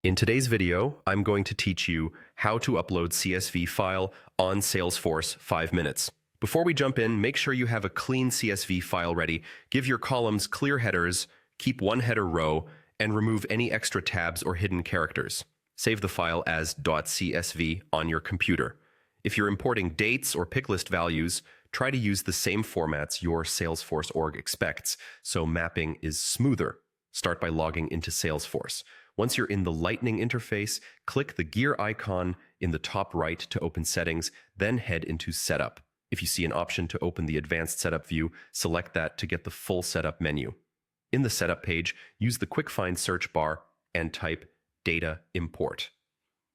In today's video, I'm going to teach you how to upload CSV file on Salesforce 5 minutes. Before we jump in, make sure you have a clean CSV file ready, give your columns clear headers, keep one header row, and remove any extra tabs or hidden characters. Save the file as .csv on your computer. If you're importing dates or pick list values, try to use the same formats your Salesforce org expects, so mapping is smoother. Start by logging into Salesforce. Once you're in the Lightning interface, click the gear icon in the top right to open settings, then head into Setup. If you see an option to open the advanced setup view, select that to get the full setup menu. In the setup page, use the quick find search bar and type Data Import.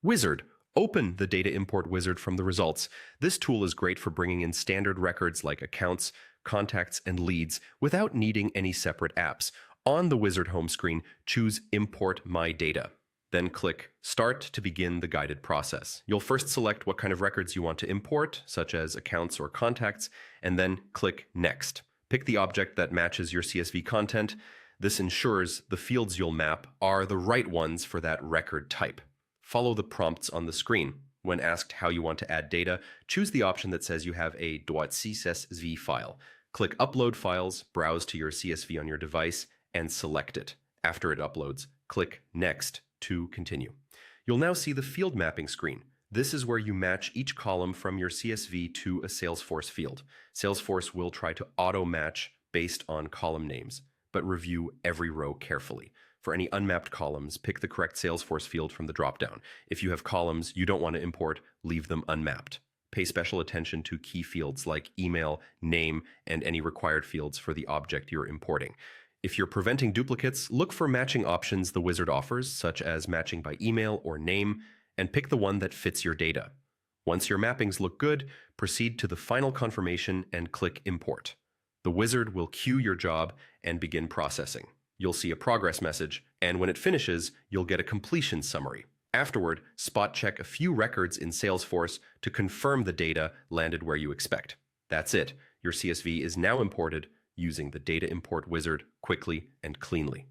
Wizard. Open the Data Import wizard from the results. This tool is great for bringing in standard records like accounts, contacts, and leads without needing any separate apps. On the wizard home screen, choose Import My Data. Then click Start to begin the guided process. You'll first select what kind of records you want to import, such as accounts or contacts, and then click Next. Pick the object that matches your CSV content. This ensures the fields you'll map are the right ones for that record type. Follow the prompts on the screen. When asked how you want to add data, choose the option that says you have a .csv file. Click Upload Files, browse to your CSV on your device, and select it. After it uploads, click Next to continue. You'll now see the field mapping screen. This is where you match each column from your CSV to a Salesforce field. Salesforce will try to auto-match based on column names, but review every row carefully. For any unmapped columns, pick the correct Salesforce field from the dropdown. If you have columns you don't want to import, leave them unmapped. Pay special attention to key fields like email, name, and any required fields for the object you're importing. If you're preventing duplicates, look for matching options the wizard offers, such as matching by email or name, and pick the one that fits your data. Once your mappings look good, proceed to the final confirmation and click Import. The wizard will queue your job and begin processing. You'll see a progress message, and when it finishes, you'll get a completion summary. Afterward, spot check a few records in Salesforce to confirm the data landed where you expect. That's it. Your CSV is now imported using the Data Import wizard quickly and cleanly.